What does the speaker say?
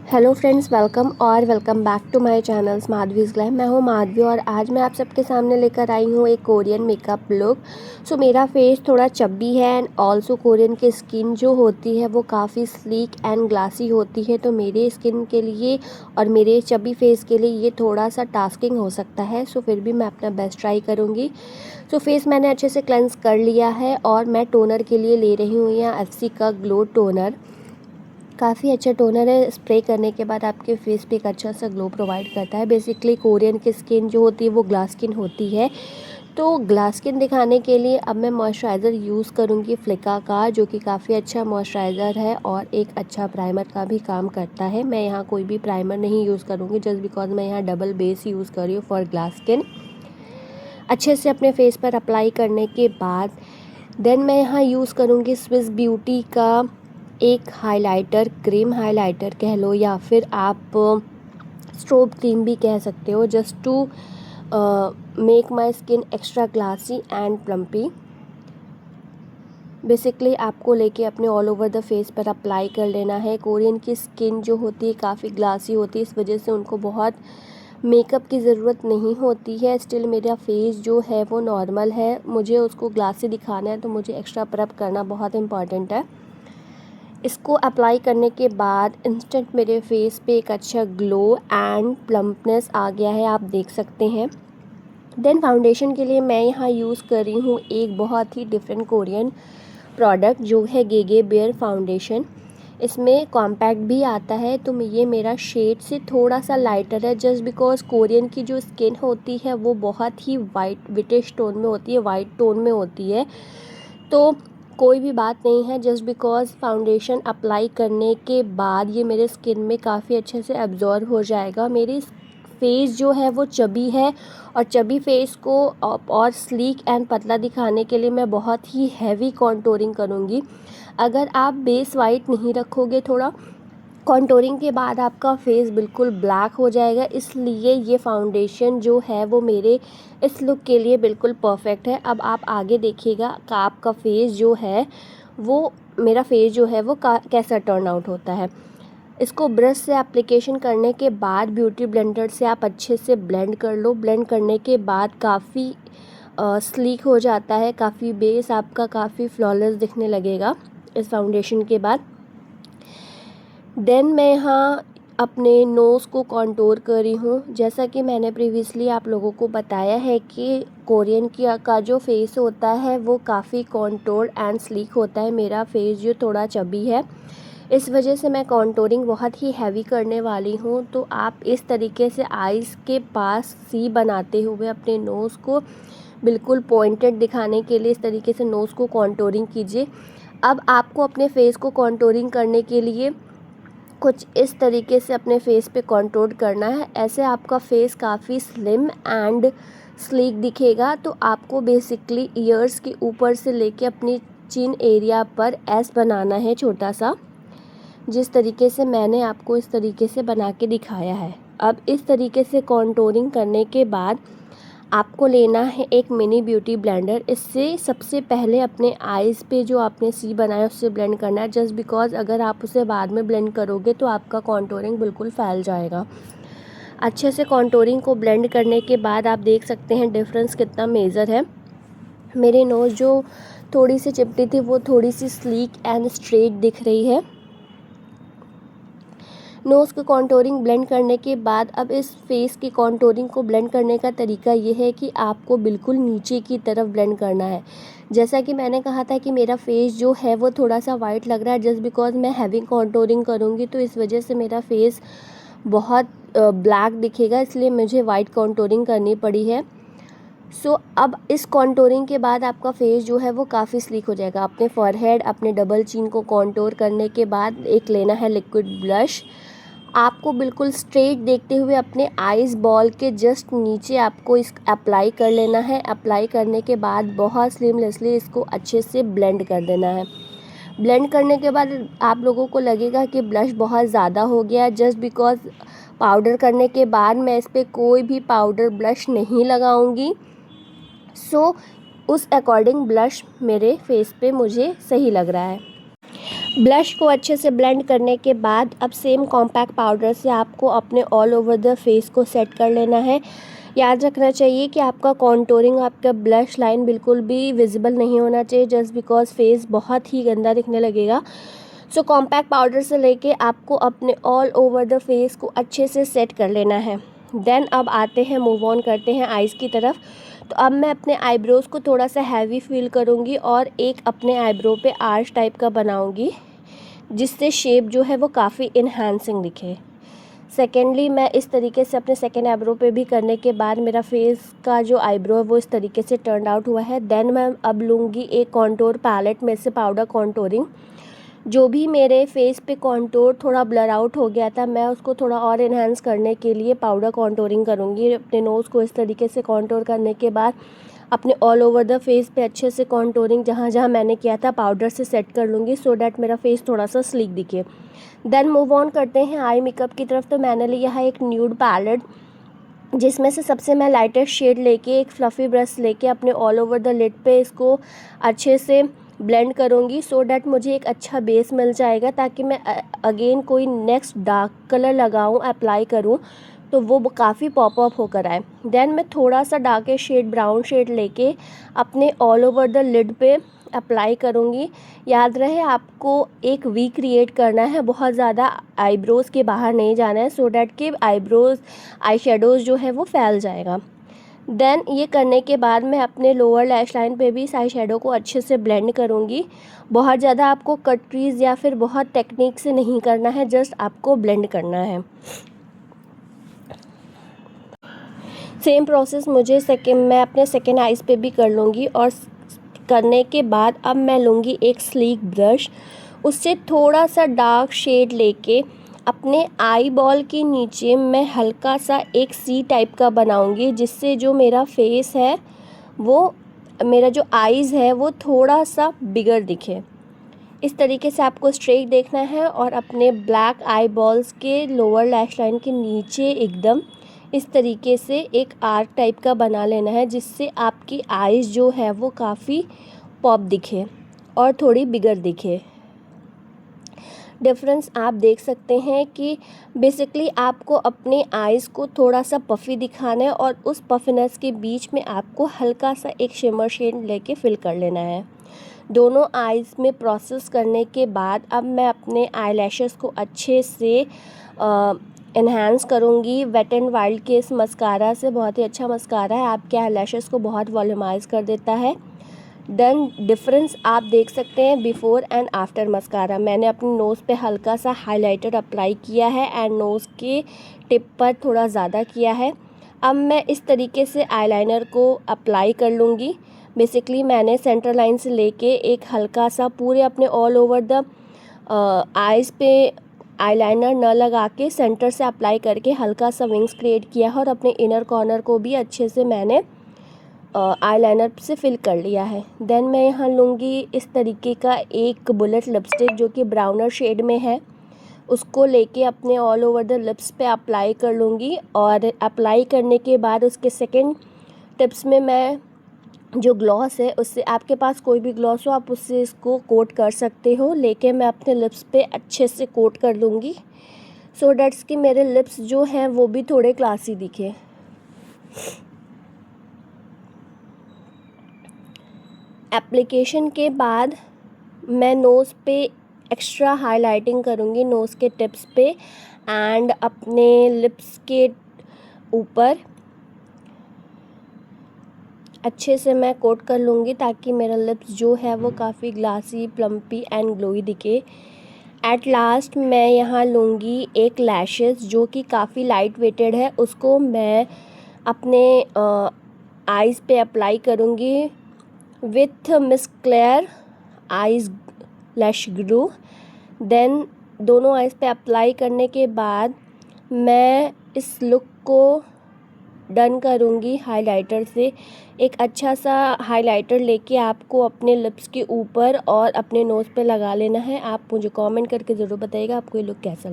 Hello friends, welcome back to my channel Madhavi's glam. मैं हूँ माधवी और आज मैं आप सबके सामने लेकर आई हूँ एक कोरियन मेकअप लुक। सो मेरा फेस थोड़ा चब्बी है एंड ऑल्सो कोरियन की स्किन जो होती है वो काफ़ी स्लीक एंड ग्लासी होती है। तो मेरे स्किन के लिए और मेरे चब्बी फेस के लिए ये थोड़ा सा टास्किंग हो सकता है। सो फिर भी मैं अपना बेस्ट ट्राई करूँगी। सो फेस मैंने अच्छे से क्लेंस कर लिया है और मैं टोनर के लिए ले रही हूँ यहाँ FC का ग्लो टोनर। काफ़ी अच्छा टोनर है। स्प्रे करने के बाद आपके फेस पे एक अच्छा सा ग्लो प्रोवाइड करता है। बेसिकली कोरियन की स्किन जो होती है वो ग्लास स्किन होती है। तो ग्लास स्किन दिखाने के लिए अब मैं मॉइस्चराइज़र यूज़ करूँगी फ्लिका का, जो कि काफ़ी अच्छा मॉइस्चराइज़र है और एक अच्छा प्राइमर का भी काम करता है। मैं यहाँ कोई भी प्राइमर नहीं यूज़ करूँगी जस्ट बिकॉज मैं यहाँ डबल बेस यूज़ कर रही हूँ फॉर ग्लास स्किन। अच्छे से अपने फेस पर अप्लाई करने के बाद देन मैं यहाँ यूज़ करूँगी स्विस ब्यूटी का एक हाइलाइटर, क्रीम हाइलाइटर कह लो या फिर आप स्ट्रोब क्रीम भी कह सकते हो, just to make my skin extra glassy and plumpy. Basically आपको लेके अपने ऑल ओवर द फेस पर अप्लाई कर लेना है। कोरियन की स्किन जो होती है काफ़ी ग्लासी होती है, इस वजह से उनको बहुत मेकअप की ज़रूरत नहीं होती है। स्टिल मेरा फेस जो है वो नॉर्मल है, मुझे उसको ग्लासी दिखाना है तो मुझे एक्स्ट्रा प्रेप करना बहुत इम्पॉर्टेंट है। इसको अप्लाई करने के बाद इंस्टेंट मेरे फेस पे एक अच्छा ग्लो एंड प्लम्पनेस आ गया है, आप देख सकते हैं। देन फाउंडेशन के लिए मैं यहाँ यूज़ कर रही हूँ एक बहुत ही डिफरेंट कोरियन प्रोडक्ट जो है गेगे बेयर फाउंडेशन। इसमें कॉम्पैक्ट भी आता है, तो ये मेरा शेड से थोड़ा सा लाइटर है जस्ट बिकॉज कोरियन की जो स्किन होती है वो बहुत ही वाइट विटिश टोन में होती है, वाइट टोन में होती है। तो कोई भी बात नहीं है, जस्ट बिकॉज फाउंडेशन अप्लाई करने के बाद ये मेरे स्किन में काफ़ी अच्छे से एब्जॉर्ब हो जाएगा। मेरी फेस जो है वो चबी है और चबी फेस को और स्लीक एंड पतला दिखाने के लिए मैं बहुत ही हैवी कॉन्टोरिंग करूँगी। अगर आप बेस वाइट नहीं रखोगे, थोड़ा कॉन्टोरिंग के बाद आपका फेस बिल्कुल ब्लैक हो जाएगा। इसलिए ये फाउंडेशन जो है वो मेरे इस लुक के लिए बिल्कुल परफेक्ट है। अब आप आगे देखिएगा कि आपका फेस जो है वो मेरा फेस जो है वो कैसा टर्न आउट होता है। इसको ब्रश से एप्लीकेशन करने के बाद ब्यूटी ब्लेंडर से आप अच्छे से ब्लेंड कर लो। ब्लेंड करने के बाद काफ़ी स्लीक हो जाता है, काफ़ी बेस आपका काफ़ी फ्लॉलेस दिखने लगेगा इस फाउंडेशन के बाद। देन मैं यहाँ अपने नोज़ को कॉन्टोर कर रही हूँ। जैसा कि मैंने प्रीवियसली आप लोगों को बताया है कि कोरियन का जो फेस होता है वो काफ़ी कॉन्टोर एंड स्लीक होता है। मेरा फेस जो थोड़ा चबी है, इस वजह से मैं कॉन्टोरिंग बहुत ही हैवी करने वाली हूँ। तो आप इस तरीके से आइज़ के पास सी बनाते हुए अपने नोज़ को बिल्कुल पॉइंटेड दिखाने के लिए इस तरीके से नोज़ को कॉन्टोरिंग कीजिए। अब आपको अपने फेस को कॉन्टोरिंग करने के लिए कुछ इस तरीके से अपने फेस पे कॉन्टोर करना है। ऐसे आपका फेस काफ़ी स्लिम एंड स्लीक दिखेगा। तो आपको बेसिकली ईयर्स के ऊपर से लेके अपनी चिन एरिया पर एस बनाना है छोटा सा, जिस तरीके से मैंने आपको इस तरीके से बना के दिखाया है। अब इस तरीके से कॉन्टोरिंग करने के बाद आपको लेना है एक मिनी ब्यूटी ब्लेंडर। इससे सबसे पहले अपने आइज़ पे जो आपने सी बनाया उससे ब्लेंड करना है, जस्ट बिकॉज अगर आप उसे बाद में ब्लेंड करोगे तो आपका कॉन्टोरिंग बिल्कुल फैल जाएगा। अच्छे से कॉन्टोरिंग को ब्लेंड करने के बाद आप देख सकते हैं डिफरेंस कितना मेजर है। मेरी नोज़ जो थोड़ी सी चिपटी थी वो थोड़ी सी स्लीक एंड स्ट्रेट दिख रही है। नोज़ की कॉन्टोरिंग ब्लेंड करने के बाद अब इस फेस की कॉन्टोरिंग को ब्लेंड करने का तरीका ये है कि आपको बिल्कुल नीचे की तरफ ब्लेंड करना है। जैसा कि मैंने कहा था कि मेरा फेस जो है वो थोड़ा सा वाइट लग रहा है जस्ट बिकॉज मैं हैवी कॉन्टोरिंग करूँगी, तो इस वजह से मेरा फेस बहुत ब्लैक दिखेगा, इसलिए मुझे वाइट कॉन्टोरिंग करनी पड़ी है। अब इस कॉन्टोरिंग के बाद आपका फेस जो है वो काफ़ी स्लीक हो जाएगा। अपने फॉरहेड, अपने डबल चिन को कॉन्टोर करने के बाद एक लेना है लिक्विड ब्लश। आपको बिल्कुल स्ट्रेट देखते हुए अपने आइज़ बॉल के जस्ट नीचे आपको इस अप्लाई कर लेना है। अप्लाई करने के बाद बहुत स्लीमलेसली इसको अच्छे से ब्लेंड कर देना है। ब्लेंड करने के बाद आप लोगों को लगेगा कि ब्लश बहुत ज़्यादा हो गया, जस्ट बिकॉज पाउडर करने के बाद मैं इस पर कोई भी पाउडर ब्लश नहीं लगाऊंगी। उस अकॉर्डिंग ब्लश मेरे फेस पे मुझे सही लग रहा है। ब्लश को अच्छे से ब्लेंड करने के बाद अब सेम कॉम्पैक्ट पाउडर से आपको अपने ऑल ओवर द फेस को सेट कर लेना है। याद रखना चाहिए कि आपका कॉन्टोरिंग, आपका ब्लश लाइन बिल्कुल भी विजिबल नहीं होना चाहिए, जस्ट बिकॉज फेस बहुत ही गंदा दिखने लगेगा। सो कॉम्पैक्ट पाउडर से लेके आपको अपने ऑल ओवर द फेस को अच्छे से सेट कर लेना है। देन अब आते हैं, मूव ऑन करते हैं आइज़ की तरफ। तो अब मैं अपने आईब्रोज़ को थोड़ा सा हैवी फील करूँगी और एक अपने आईब्रो पे आर्च टाइप का बनाऊँगी, जिससे शेप जो है वो काफ़ी इन्हांसिंग दिखे। सेकेंडली मैं इस तरीके से अपने सेकेंड आईब्रो पे भी करने के बाद मेरा फेस का जो आईब्रो है वो इस तरीके से टर्न आउट हुआ है। देन मैं अब लूँगी एक कॉन्टोर पैलेट में से पाउडर कॉन्टोरिंग। जो भी मेरे फेस पे कॉन्टोर थोड़ा ब्लर आउट हो गया था, मैं उसको थोड़ा और इन्हांस करने के लिए पाउडर कॉन्टोरिंग करूँगी। अपने नोज़ को इस तरीके से कॉन्टोर करने के बाद अपने ऑल ओवर द फेस पे अच्छे से कॉन्टोरिंग जहाँ जहाँ मैंने किया था पाउडर से सेट कर लूँगी, सो डैट मेरा फेस थोड़ा सा स्लीक दिखे। देन मूव ऑन करते हैं आई मेकअप की तरफ। तो मैंने लिया है एक न्यूड पैलेट, जिसमें से सबसे मैं लाइटेस्ट शेड लेके एक फ्लफ़ी ब्रश लेके अपने ऑल ओवर द लिड पे इसको अच्छे से ब्लेंड करूँगी, सो डैट मुझे एक अच्छा बेस मिल जाएगा, ताकि मैं अगेन कोई नेक्स्ट डार्क कलर लगाऊँ, अप्लाई करूँ तो वो काफ़ी पॉप अप होकर आए। देन मैं थोड़ा सा डार्केस्ट शेड, ब्राउन शेड लेके अपने ऑल ओवर द लिड पे अप्लाई करूँगी। याद रहे आपको एक वी क्रिएट करना है, बहुत ज़्यादा आईब्रोज़ के बाहर नहीं जाना है, सो डैट कि आईब्रोज़, आई शेडोज़ जो है वो फैल जाएगा। देन ये करने के बाद मैं अपने लोअर लैश लाइन पे भी इस आई शेडो को अच्छे से ब्लेंड करूँगी। बहुत ज़्यादा आपको कट क्रीज या फिर बहुत टेक्निक से नहीं करना है, जस्ट आपको ब्लेंड करना है। सेम प्रोसेस मैं अपने सेकेंड आइज़ पे भी कर लूँगी। और करने के बाद अब मैं लूँगी एक स्लीक ब्रश, उससे थोड़ा सा डार्क शेड लेके अपने आई बॉल के नीचे मैं हल्का सा एक सी टाइप का बनाऊँगी, जिससे जो मेरा फेस है वो, मेरा जो आईज़ है वो थोड़ा सा बिगर दिखे। इस तरीके से आपको स्ट्रेट देखना है और अपने ब्लैक आई बॉल्स के लोअर लैश लाइन के नीचे एकदम इस तरीके से एक आर्क टाइप का बना लेना है, जिससे आपकी आईज़ जो है वो काफ़ी पॉप दिखे और थोड़ी बिगर दिखे। डिफरेंस आप देख सकते हैं कि बेसिकली आपको अपने आईज़ को थोड़ा सा पफ़ी दिखाना है और उस पफिनेस के बीच में आपको हल्का सा एक शिमर शेड लेके फिल कर लेना है। दोनों आईज़ में प्रोसेस करने के बाद अब मैं अपने आईलैशेस को अच्छे से एनहांस करूँगी वेट एंड वाइल्ड के इस मस्कारा से। बहुत ही अच्छा मस्कारा है, आपके आईलैशेस को बहुत वॉल्यूमाइज़ कर देता है। देन डिफरेंस आप देख सकते हैं बिफ़ोर एंड आफ्टर मस्कारा। मैंने अपने नोज़ पे हल्का सा हाइलाइटर अप्लाई किया है एंड नोज़ के टिप पर थोड़ा ज़्यादा किया है। अब मैं इस तरीके से आईलाइनर को अप्लाई कर लूँगी। बेसिकली मैंने सेंटर लाइन से लेके एक हल्का सा पूरे अपने ऑल ओवर द आइज़ पे आईलाइनर न लगा के सेंटर से अप्लाई करके हल्का सा विंग्स क्रिएट किया है और अपने इनर कॉर्नर को भी अच्छे से मैंने आईलाइनर से फिल कर लिया है। देन मैं यहाँ लूँगी इस तरीके का एक बुलेट लिपस्टिक, जो कि ब्राउनर शेड में है, उसको लेके अपने ऑल ओवर द लिप्स पे अप्लाई कर लूँगी। और अप्लाई करने के बाद उसके सेकंड टिप्स में मैं जो ग्लॉस है, उससे, आपके पास कोई भी ग्लॉस हो आप उससे इसको कोट कर सकते हो, लेके मैं अपने लिप्स पे अच्छे से कोट कर लूँगी, सो डैट्स कि मेरे लिप्स जो हैं वो भी थोड़े क्लासी दिखे। एप्लीकेशन के बाद मैं नोज़ पे एक्स्ट्रा हाइलाइटिंग करूँगी, नोज़ के टिप्स पे एंड अपने लिप्स के ऊपर अच्छे से मैं कोट कर लूँगी, ताकि मेरा लिप्स जो है वो काफ़ी ग्लासी, प्लम्पी एंड ग्लोई दिखे। एट लास्ट मैं यहाँ लूँगी एक लैशेस, जो कि काफ़ी लाइट वेटेड है, उसको मैं अपने आइज़ पे अप्लाई करूँगी with Miss Claire eyes lash glue. Then दोनों आइज़ पे अप्लाई करने के बाद मैं इस लुक को डन करूँगी हाइलाइटर से। एक अच्छा सा हाइलाइटर लेके आपको अपने लिप्स के ऊपर और अपने नोज़ पे लगा लेना है। आप मुझे कमेंट करके ज़रूर बताइएगा आपको ये लुक कैसा लगा।